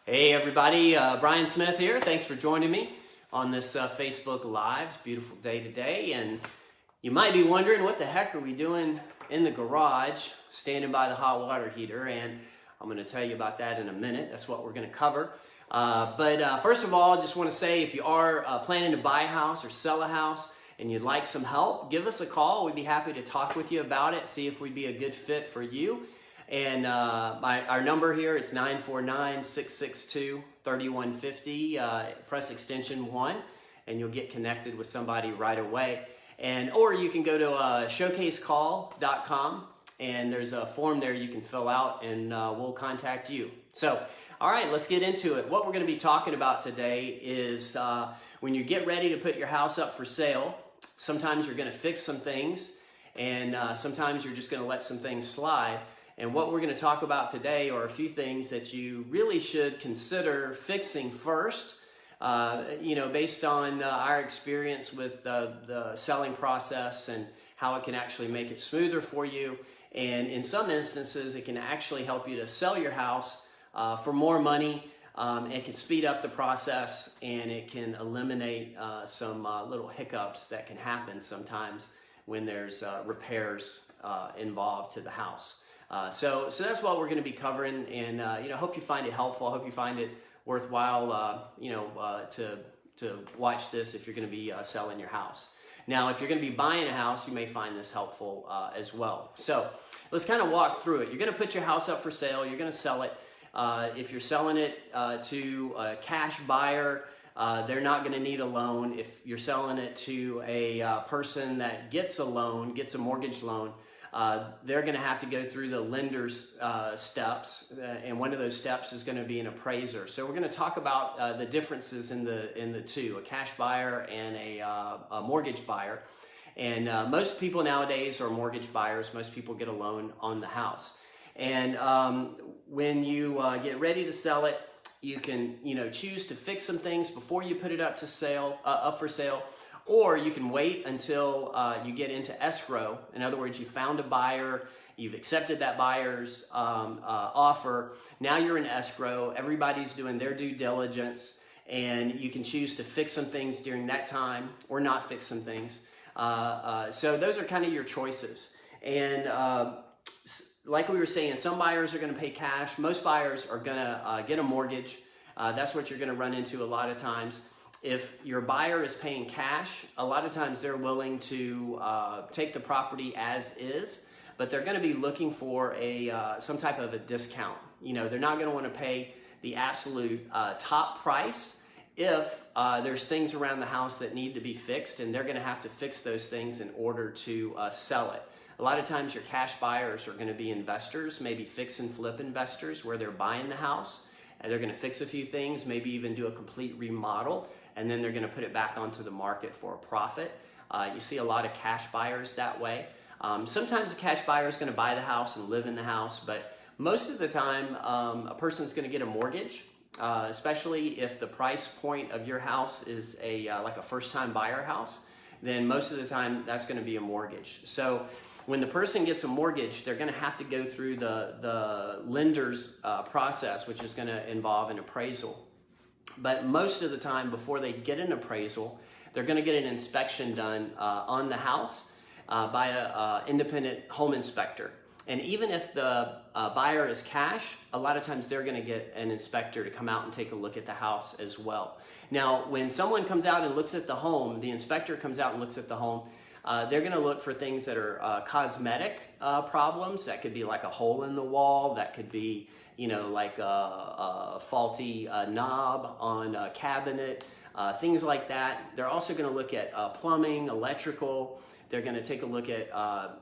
Hey everybody, Brian Smith here. Thanks for joining me on this Facebook Live. It's a beautiful day today, and you might be wondering what the heck are we doing in the garage standing by the hot water heater, and I'm going to tell you about that in a minute. That's what we're going to cover. But first of all, I just want to say if you are planning to buy a house or sell a house and you'd like some help, give us a call. We'd be happy to talk with you about it, see if we'd be a good fit for you. And our number here is 949-662-3150. Press extension 1 and you'll get connected with somebody right away. Or you can go to showcasecall.com and there's a form there you can fill out and we'll contact you. So, all right, let's get into it. What we're going to be talking about today is when you get ready to put your house up for sale, sometimes you're going to fix some things and sometimes you're just going to let some things slide. And what we're going to talk about today are a few things that you really should consider fixing first, based on our experience with the selling process and how it can actually make it smoother for you. And in some instances, it can actually help you to sell your house for more money. It can speed up the process and it can eliminate some little hiccups that can happen sometimes when there's repairs involved to the house. So that's what we're going to be covering, and hope you find it helpful. I hope you find it worthwhile, to watch this if you're going to be selling your house. Now, if you're going to be buying a house, you may find this helpful as well. So let's kind of walk through it. You're going to put your house up for sale. You're going to sell it. If you're selling it to a cash buyer, they're not going to need a loan. If you're selling it to a person that gets a loan, gets a mortgage loan, they're going to have to go through the lender's steps, and one of those steps is going to be an appraiser. So we're going to talk about the differences in the two, a cash buyer and a mortgage buyer. And most people nowadays are mortgage buyers. Most people get a loan on the house. And when you get ready to sell it, you can choose to fix some things before you put it up for sale. Or you can wait until you get into escrow. In other words, you found a buyer, you've accepted that buyer's offer. Now you're in escrow. Everybody's doing their due diligence, and you can choose to fix some things during that time or not fix some things. So those are kind of your choices. And like we were saying, some buyers are going to pay cash. Most buyers are going to get a mortgage. That's what you're going to run into a lot of times. If your buyer is paying cash, a lot of times they're willing to take the property as is, but they're going to be looking for some type of a discount. They're not going to want to pay the absolute top price if there's things around the house that need to be fixed, and they're going to have to fix those things in order to sell it. A lot of times your cash buyers are going to be investors, maybe fix and flip investors where they're buying the house and they're going to fix a few things, maybe even do a complete remodel, and then they're going to put it back onto the market for a profit. You see a lot of cash buyers that way. Sometimes a cash buyer is going to buy the house and live in the house, but most of the time a person is going to get a mortgage, especially if the price point of your house is like a first-time buyer house, then most of the time that's going to be a mortgage. So when the person gets a mortgage, they're going to have to go through the lender's process, which is going to involve an appraisal. But most of the time, before they get an appraisal, they're going to get an inspection done on the house by an independent home inspector. And even if the buyer is cash, a lot of times they're going to get an inspector to come out and take a look at the house as well. Now, when someone comes out and looks at the home, the inspector comes out and looks at the home, they're going to look for things that are cosmetic problems. That could be like a hole in the wall. That could be, like a faulty knob on a cabinet, things like that. They're also going to look at plumbing, electrical. They're going to take a look at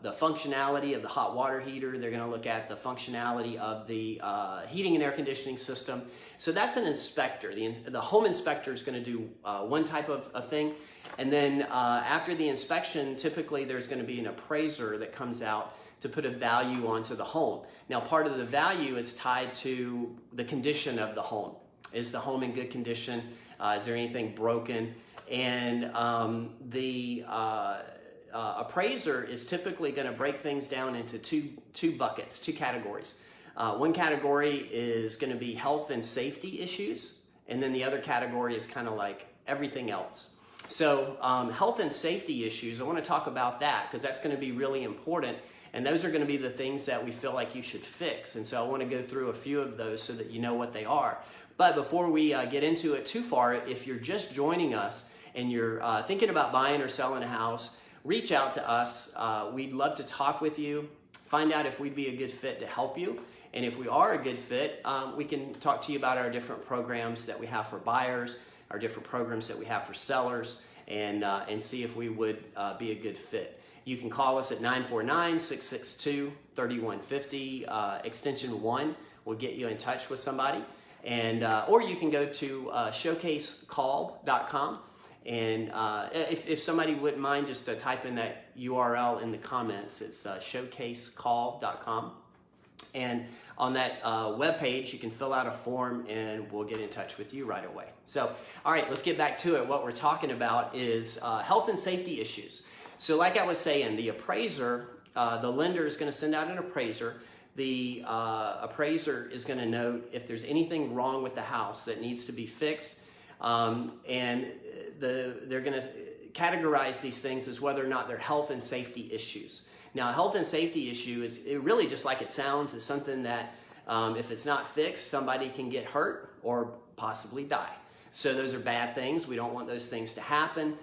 the functionality of the hot water heater. They're going to look at the functionality of the heating and air conditioning system. So that's an inspector. The home inspector is going to do one type of thing. And then after the inspection, typically there's going to be an appraiser that comes out to put a value onto the home. Now, part of the value is tied to the condition of the home. Is the home in good condition? Is there anything broken? And the appraiser is typically going to break things down into two buckets, two categories. One category is going to be health and safety issues, and then the other category is kind of like everything else. So health and safety issues, I want to talk about that because that's going to be really important, and those are going to be the things that we feel like you should fix. And so I want to go through a few of those so that you know what they are. But before we get into it too far, if you're just joining us and you're thinking about buying or selling a house, reach out to us. We'd love to talk with you, find out if we'd be a good fit to help you. And if we are a good fit, we can talk to you about our different programs that we have for buyers, our different programs that we have for sellers, and see if we would be a good fit. You can call us at 949-662-3150. Extension 1 will get you in touch with somebody. And or you can go to showcasecall.com. And if somebody wouldn't mind just type in that URL in the comments, it's showcasecall.com. And on that webpage, you can fill out a form and we'll get in touch with you right away. So, all right, let's get back to it. What we're talking about is health and safety issues. So like I was saying, the appraiser, the lender is going to send out an appraiser. The appraiser is going to note if there's anything wrong with the house that needs to be fixed. And they're going to categorize these things as whether or not they're health and safety issues. Now, a health and safety issue is really just like it sounds, is something that if it's not fixed, somebody can get hurt or possibly die. So those are bad things. We don't want those things to happen.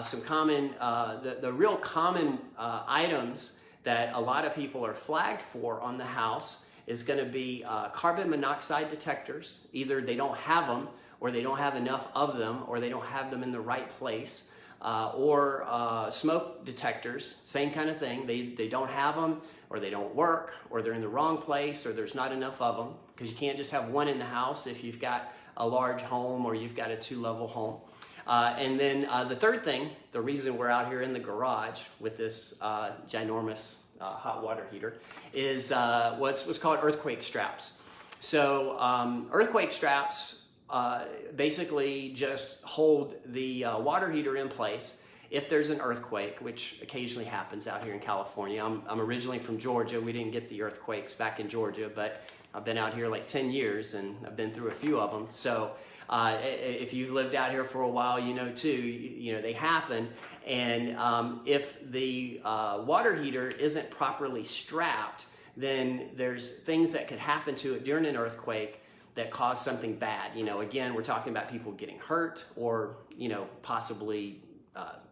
Some common, the real common items that a lot of people are flagged for on the house is going to be carbon monoxide detectors. Either they don't have them, or they don't have enough of them, or they don't have them in the right place. Or smoke detectors, same kind of thing. They don't have them, or they don't work, or they're in the wrong place, or there's not enough of them, because you can't just have one in the house if you've got a large home or you've got a 2-level home. And then the third thing, the reason we're out here in the garage with this ginormous hot water heater, is what's called earthquake straps. So earthquake straps basically just hold the water heater in place if there's an earthquake, which occasionally happens out here in California. I'm originally from Georgia. We didn't get the earthquakes back in Georgia, but I've been out here like 10 years and I've been through a few of them. So if you've lived out here for a while, you know too, you know, they happen. And if the water heater isn't properly strapped, then there's things that could happen to it during an earthquake that cause something bad. You know, again, we're talking about people getting hurt or, you know, possibly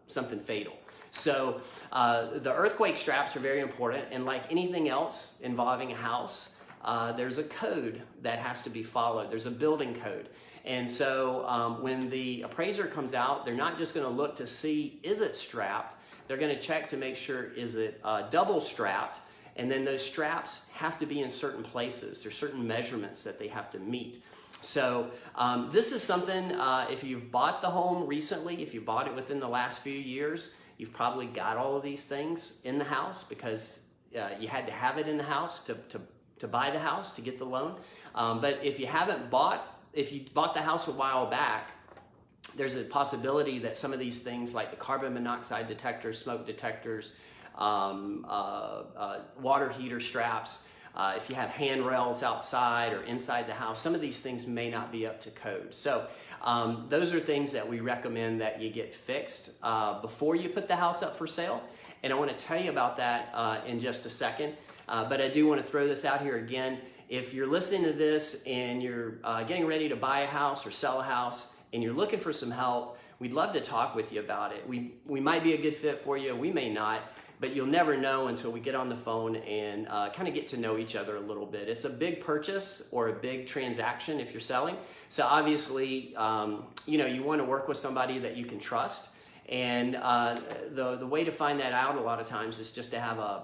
something fatal. So the earthquake straps are very important. And like anything else involving a house, there's a code that has to be followed. There's a building code. And so when the appraiser comes out, they're not just going to look to see, is it strapped? They're going to check to make sure, is it double strapped? And then those straps have to be in certain places. There's certain measurements that they have to meet. So this is something, if you've bought the home recently, if you bought it within the last few years, you've probably got all of these things in the house because you had to have it in the house to buy the house, to get the loan. But if you bought the house a while back, there's a possibility that some of these things like the carbon monoxide detectors, smoke detectors, water heater straps, if you have handrails outside or inside the house, some of these things may not be up to code. So those are things that we recommend that you get fixed before you put the house up for sale. And I want to tell you about that in just a second. But I do want to throw this out here again. If you're listening to this and you're getting ready to buy a house or sell a house and you're looking for some help, we'd love to talk with you about it. We might be a good fit for you, we may not, but you'll never know until we get on the phone and kind of get to know each other a little bit. It's a big purchase or a big transaction if you're selling. So obviously, you know, you want to work with somebody that you can trust. And the way to find that out a lot of times is just to have a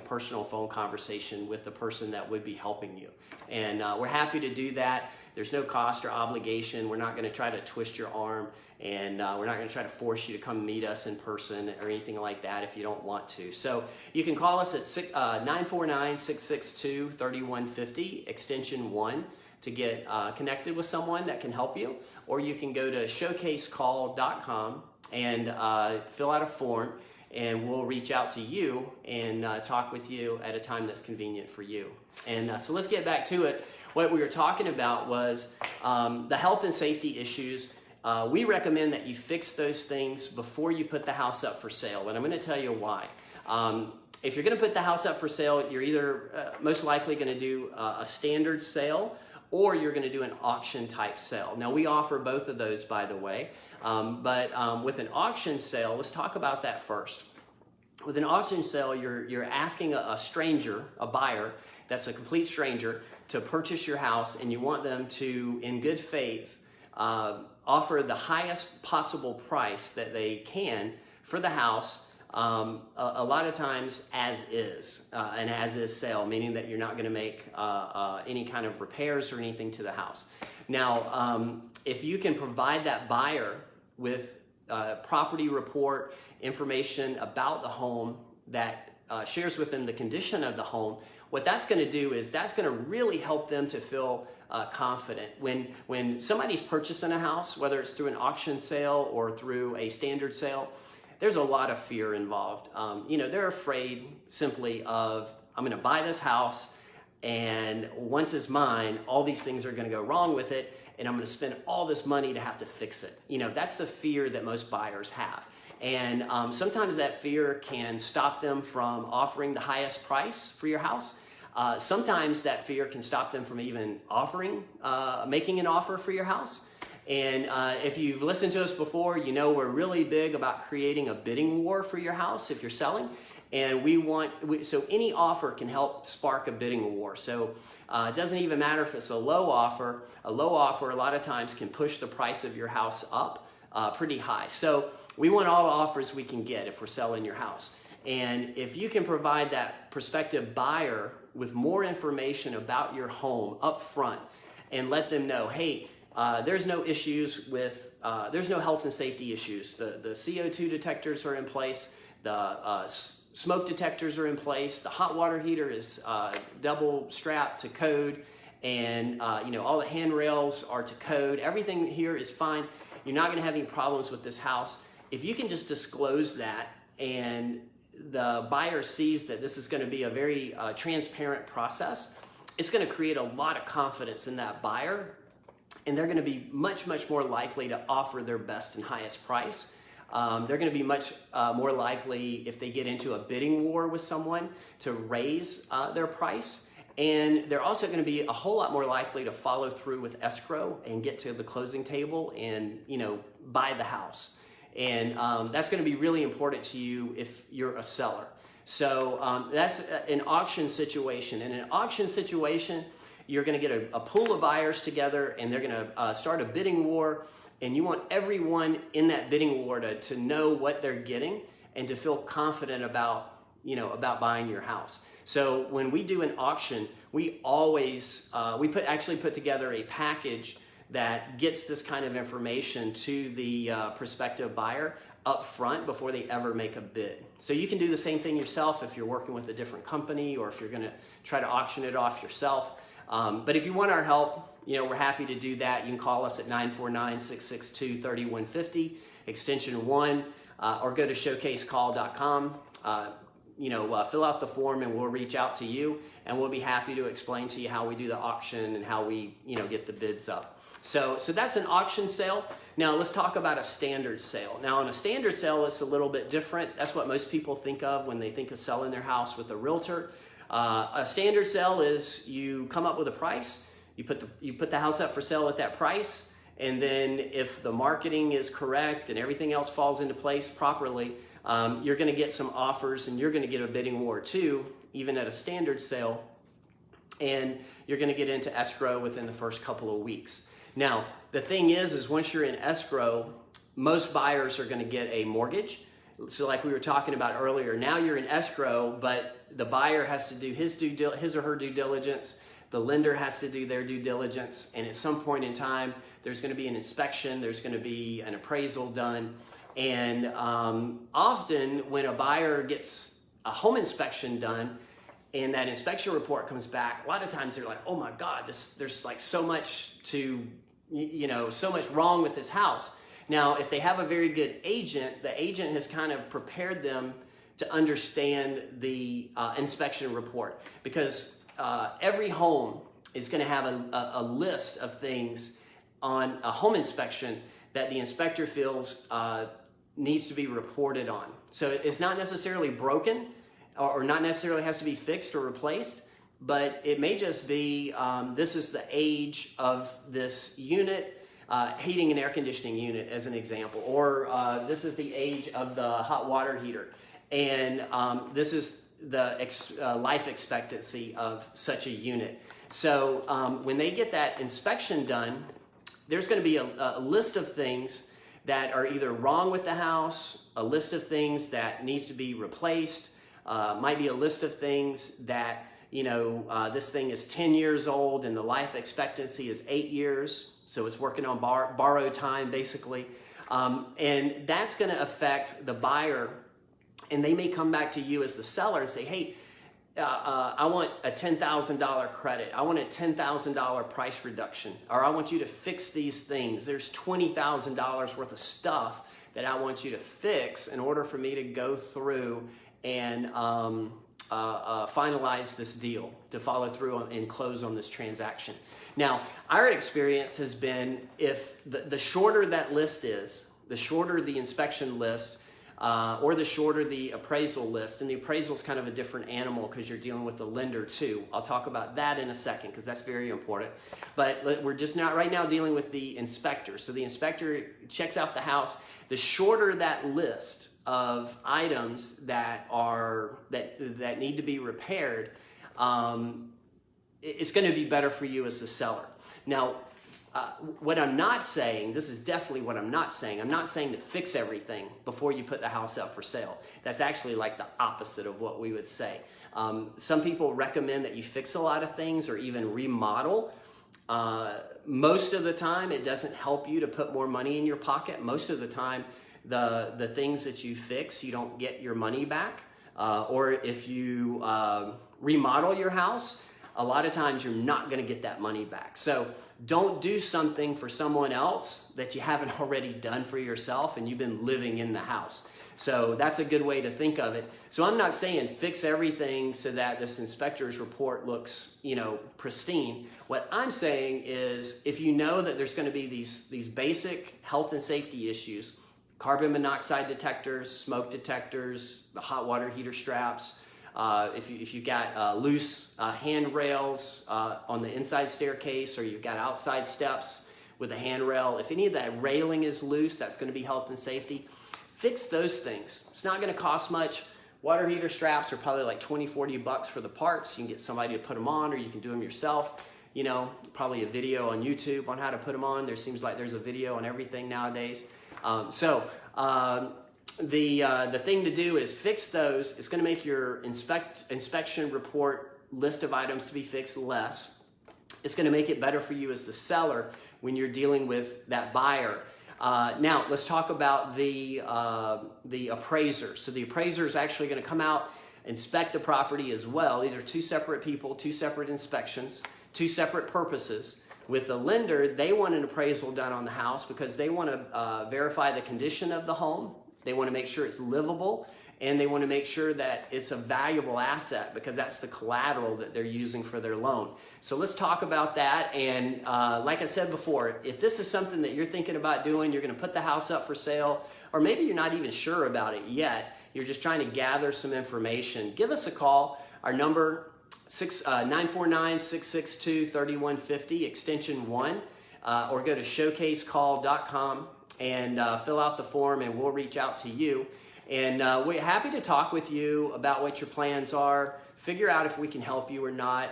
personal phone conversation with the person that would be helping you. And we're happy to do that. There's no cost or obligation. We're not going to try to twist your arm, and we're not going to try to force you to come meet us in person or anything like that if you don't want to. So you can call us at 949-662-3150, extension 1, to get connected with someone that can help you. Or you can go to showcasecall.com and fill out a form, and we'll reach out to you and talk with you at a time that's convenient for you. And so let's get back to it. What we were talking about was the health and safety issues. We recommend that you fix those things before you put the house up for sale, and I'm going to tell you why. If you're going to put the house up for sale, you're either most likely going to do a standard sale, or you're going to do an auction type sale. Now, we offer both of those, by the way, but with an auction sale, let's talk about that first. With an auction sale, you're asking a stranger, a buyer that's a complete stranger, to purchase your house, and you want them to, in good faith, offer the highest possible price that they can for the house, a lot of times as is, an as is sale, meaning that you're not going to make any kind of repairs or anything to the house. Now, if you can provide that buyer with property report information about the home that shares with them the condition of the home, what that's going to do is that's going to really help them to feel confident. When somebody's purchasing a house, whether it's through an auction sale or through a standard sale, there's a lot of fear involved. They're afraid simply of, I'm going to buy this house, and once it's mine, all these things are going to go wrong with it, and I'm going to spend all this money to have to fix it. That's the fear that most buyers have. And sometimes that fear can stop them from offering the highest price for your house. Sometimes that fear can stop them from even making an offer for your house. And if you've listened to us before, we're really big about creating a bidding war for your house if you're selling. And so any offer can help spark a bidding war. So it doesn't even matter if it's a low offer. A low offer a lot of times can push the price of your house up pretty high. So we want all the offers we can get if we're selling your house. And if you can provide that prospective buyer with more information about your home up front and let them know, hey, there's no issues with, there's no health and safety issues. The CO2 detectors are in place. The smoke detectors are in place. The hot water heater is double strapped to code. And, all the handrails are to code. Everything here is fine. You're not going to have any problems with this house. If you can just disclose that and the buyer sees that this is going to be a very transparent process, it's going to create a lot of confidence in that buyer. And they're going to be much, much more likely to offer their best and highest price. They're going to be much more likely, if they get into a bidding war with someone, to raise their price. And they're also going to be a whole lot more likely to follow through with escrow and get to the closing table and, buy the house. And that's going to be really important to you if you're a seller. So that's an auction situation. In an auction situation, you're going to get a pool of buyers together, and they're going to start a bidding war. And you want everyone in that bidding war to know what they're getting and to feel confident about buying your house. So when we do an auction, we always actually put together a package that gets this kind of information to the prospective buyer up front before they ever make a bid. So you can do the same thing yourself if you're working with a different company or if you're going to try to auction it off yourself. But if you want our help, we're happy to do that. You can call us at 949-662-3150, extension 1, or go to showcasecall.com. Fill out the form and we'll reach out to you, and we'll be happy to explain to you how we do the auction and how we, get the bids up. So that's an auction sale. Now let's talk about a standard sale. Now on a standard sale, it's a little bit different. That's what most people think of when they think of selling their house with a realtor. A standard sale is you come up with a price, you put the house up for sale at that price, and then if the marketing is correct and everything else falls into place properly, you're going to get some offers, and you're going to get a bidding war too, even at a standard sale, and you're going to get into escrow within the first couple of weeks. Now, the thing is when you're in escrow, most buyers are going to get a mortgage. So like we were talking about earlier, now you're in escrow, but the buyer has to do his or her due diligence. The lender has to do their due diligence. And at some point in time, there's going to be an inspection. There's going to be an appraisal done. And often when a buyer gets a home inspection done and that inspection report comes back, a lot of times they're like, oh my God, there's like so much so much wrong with this house. Now, if they have a very good agent, the agent has kind of prepared them to understand the inspection report, because every home is going to have a list of things on a home inspection that the inspector feels needs to be reported on. So it's not necessarily broken or not necessarily has to be fixed or replaced, but it may just be this is the age of this unit, heating and air conditioning unit as an example, or this is the age of the hot water heater, and this is the life expectancy of such a unit. So when they get that inspection done, there's going to be a list of things that are either wrong with the house, a list of things that needs to be replaced, might be a list of things that, this thing is 10 years old and the life expectancy is 8 years, so it's working on borrowed time basically. And that's going to affect the buyer, and they may come back to you as the seller and say, hey, I want a $10,000 credit. I want a $10,000 price reduction, or I want you to fix these things. There's $20,000 worth of stuff that I want you to fix in order for me to go through and finalize this deal, to follow through and close on this transaction. Now, our experience has been, if the shorter that list is, the shorter the inspection list, or the shorter the appraisal list, and the appraisal is kind of a different animal because you're dealing with the lender too. I'll talk about that in a second because that's very important. But we're just not right now dealing with the inspector. So the inspector checks out the house. The shorter that list of items that need to be repaired, it's going to be better for you as the seller. Now, what I'm not saying, this is definitely what I'm not saying. I'm not saying to fix everything before you put the house up for sale. That's actually like the opposite of what we would say. Some people recommend that you fix a lot of things or even remodel. Most of the time, it doesn't help you to put more money in your pocket. Most of the time, the things that you fix, you don't get your money back. Or if you remodel your house, a lot of times you're not going to get that money back. So don't do something for someone else that you haven't already done for yourself and you've been living in the house. So that's a good way to think of it. So I'm not saying fix everything so that this inspector's report looks, pristine. What I'm saying is, if you know that there's going to be these basic health and safety issues, carbon monoxide detectors, smoke detectors, the hot water heater straps, if you've got loose handrails on the inside staircase, or you've got outside steps with a handrail, if any of that railing is loose, that's going to be health and safety. Fix those things. It's not going to cost much. Water heater straps are probably like $20-$40 for the parts. You can get somebody to put them on, or you can do them yourself. Probably a video on YouTube on how to put them on. There seems like there's a video on everything nowadays. The thing to do is fix those. It's going to make your inspection report list of items to be fixed less. It's going to make it better for you as the seller when you're dealing with that buyer. Now, let's talk about the appraiser. So the appraiser is actually going to come out, inspect the property as well. These are two separate people, two separate inspections, two separate purposes. With the lender, they want an appraisal done on the house because they want to verify the condition of the home. They want to make sure it's livable, and they want to make sure that it's a valuable asset because that's the collateral that they're using for their loan. So let's talk about that. And like I said before, if this is something that you're thinking about doing, you're going to put the house up for sale, or maybe you're not even sure about it yet, you're just trying to gather some information, give us a call. Our number, 949-662-3150, extension 1, or go to showcasecall.com and fill out the form, and we'll reach out to you. And we're happy to talk with you about what your plans are, figure out if we can help you or not.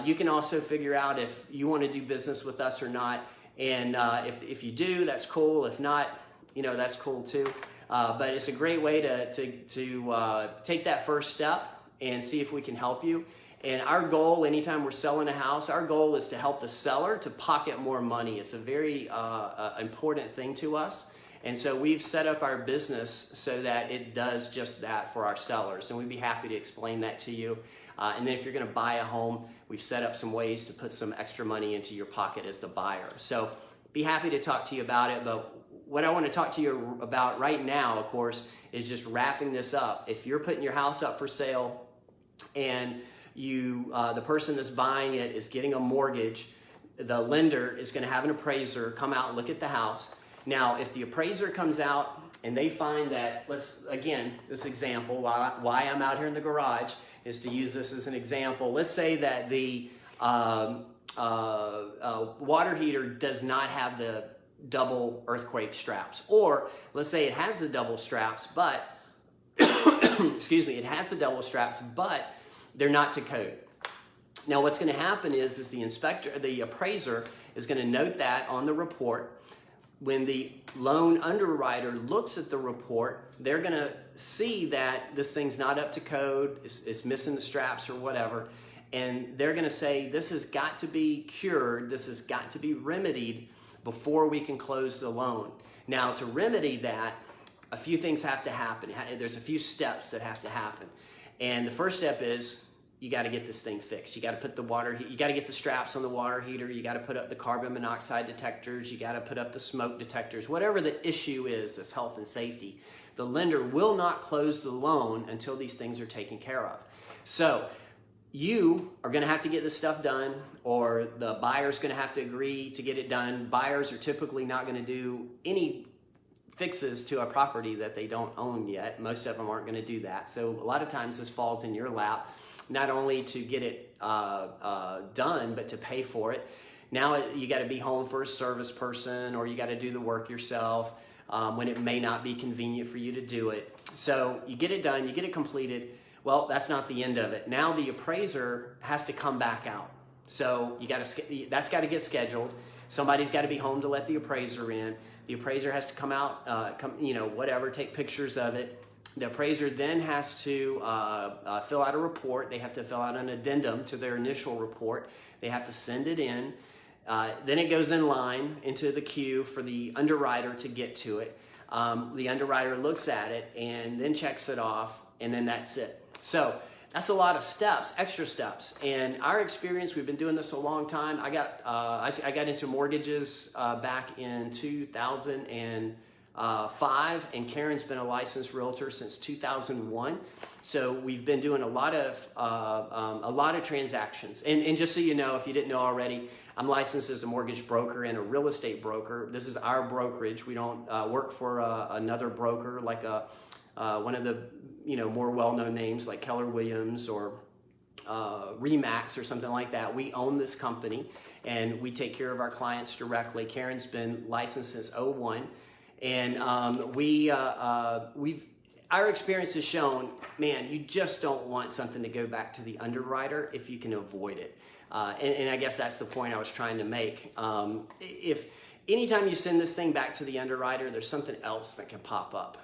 You can also figure out if you want to do business with us or not. And if you do, that's cool. If not, that's cool too. But it's a great way to take that first step and see if we can help you. And our goal, anytime we're selling a house, our goal is to help the seller to pocket more money. It's a very important thing to us. And so we've set up our business so that it does just that for our sellers. And we'd be happy to explain that to you. And then if you're going to buy a home, we've set up some ways to put some extra money into your pocket as the buyer. So be happy to talk to you about it. But what I want to talk to you about right now, of course, is just wrapping this up. If you're putting your house up for sale and the person that's buying it is getting a mortgage. The lender is going to have an appraiser come out and look at the house. Now, if the appraiser comes out and they find that, this example, why I'm out here in the garage is to use this as an example. Let's say that the water heater does not have the double earthquake straps, or let's say it has the double straps, but excuse me, it has the double straps, but they're not to code. Now, what's going to happen is the appraiser is going to note that on the report. When the loan underwriter looks at the report, they're going to see that this thing's not up to code, it's missing the straps or whatever, and they're going to say this has got to be cured, this has got to be remedied before we can close the loan. Now, to remedy that, a few things have to happen. There's a few steps that have to happen. And the first step is you got to get this thing fixed. You got to put you got to get the straps on the water heater. You got to put up the carbon monoxide detectors. You got to put up the smoke detectors. Whatever the issue is, this health and safety, the lender will not close the loan until these things are taken care of. So you are going to have to get this stuff done, or the buyer's going to have to agree to get it done. Buyers are typically not going to do any fixes to a property that they don't own yet. Most of them aren't going to do that. So a lot of times this falls in your lap, not only to get it done, but to pay for it. Now you got to be home for a service person, or you got to do the work yourself when it may not be convenient for you to do it. So you get it done, you get it completed. Well, that's not the end of it. Now the appraiser has to come back out. So that's got to get scheduled. Somebody's got to be home to let the appraiser in. The appraiser has to come out, take pictures of it. The appraiser then has to fill out a report. They have to fill out an addendum to their initial report. They have to send it in. Then it goes in line into the queue for the underwriter to get to it. The underwriter looks at it and then checks it off, and then that's it. So that's a lot of steps, extra steps. And our experience, we've been doing this a long time. I got into mortgages back in 2005, and Karen's been a licensed realtor since 2001. So we've been doing a lot of transactions. And just so you know, if you didn't know already, I'm licensed as a mortgage broker and a real estate broker. This is our brokerage. We don't work for another broker like one of the more well-known names like Keller Williams or Remax or something like that. We own this company and we take care of our clients directly. Karen's been licensed since 2001, and our experience has shown, man, you just don't want something to go back to the underwriter if you can avoid it. And I guess that's the point I was trying to make. If anytime you send this thing back to the underwriter, there's something else that can pop up.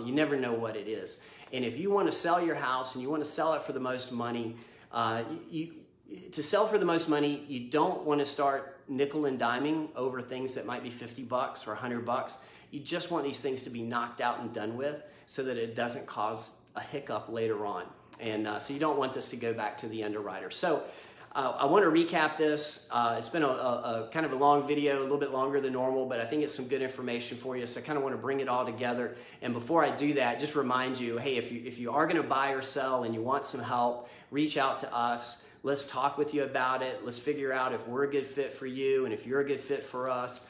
You never know what it is. And if you want to sell your house and you want to sell it for the most money, to sell for the most money, you don't want to start nickel and diming over things that might be $50 or $100. You just want these things to be knocked out and done with so that it doesn't cause a hiccup later on. And so you don't want this to go back to the underwriter. So I want to recap this. It's been a kind of a long video, a little bit longer than normal, but I think it's some good information for you. So I kind of want to bring it all together. And before I do that, just remind you, hey, if you are going to buy or sell and you want some help, reach out to us. Let's talk with you about it. Let's figure out if we're a good fit for you and if you're a good fit for us.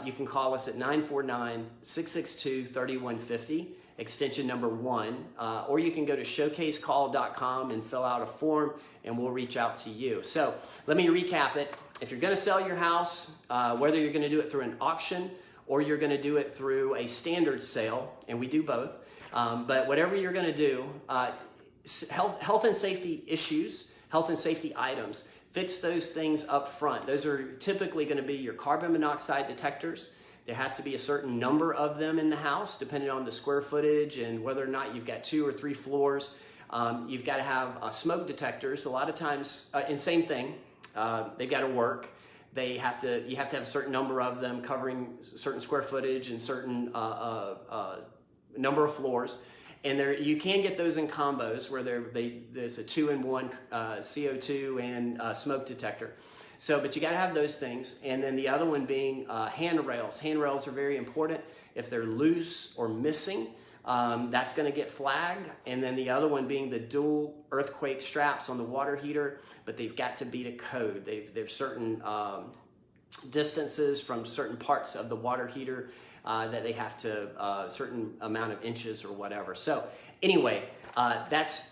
You can call us at 949-662-3150. extension number 1, or you can go to showcasecall.com and fill out a form and we'll reach out to you. So let me recap it. If you're going to sell your house, whether you're going to do it through an auction or you're going to do it through a standard sale, and we do both, but whatever you're going to do, health and safety issues, health and safety items, fix those things up front. Those are typically going to be your carbon monoxide detectors. There has to be a certain number of them in the house, depending on the square footage and whether or not you've got 2 or 3 floors. You've got to have smoke detectors. A lot of times, and same thing, they've got to work. You have to have a certain number of them covering certain square footage and certain number of floors. And you can get those in combos where there's a 2-in-1 CO2 and smoke detector. So, but you got to have those things. And then the other one being handrails. Handrails are very important. If they're loose or missing, that's going to get flagged. And then the other one being the dual earthquake straps on the water heater, but they've got to be to code. There's certain distances from certain parts of the water heater that they have to certain amount of inches or whatever. So anyway,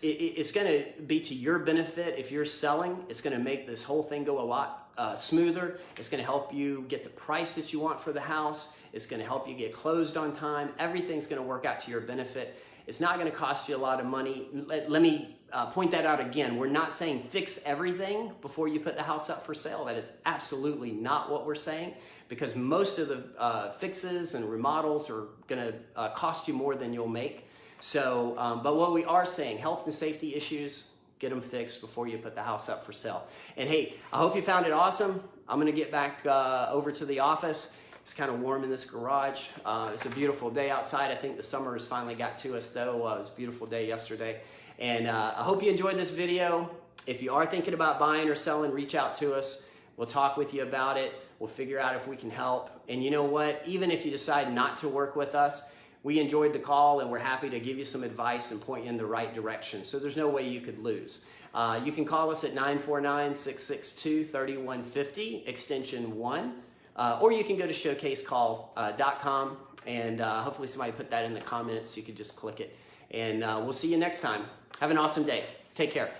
it's going to be to your benefit if you're selling. It's going to make this whole thing go a lot smoother. It's going to help you get the price that you want for the house. It's going to help you get closed on time. Everything's going to work out to your benefit. It's not going to cost you a lot of money. Let me point that out again. We're not saying fix everything before you put the house up for sale. That is absolutely not what we're saying, because most of the fixes and remodels are going to cost you more than you'll make. So, but what we are saying, health and safety issues, get them fixed before you put the house up for sale. And hey, I hope you found it awesome. I'm going to get back over to the office. It's kind of warm in this garage. It's a beautiful day outside. I think the summer has finally got to us, though. It was a beautiful day yesterday. And I hope you enjoyed this video. If you are thinking about buying or selling, reach out to us. We'll talk with you about it. We'll figure out if we can help. And you know what? Even if you decide not to work with us, we enjoyed the call, and we're happy to give you some advice and point you in the right direction. So there's no way you could lose. You can call us at 949-662-3150, extension 1. Or you can go to showcasecall.com, and hopefully somebody put that in the comments so you could just click it. And we'll see you next time. Have an awesome day. Take care.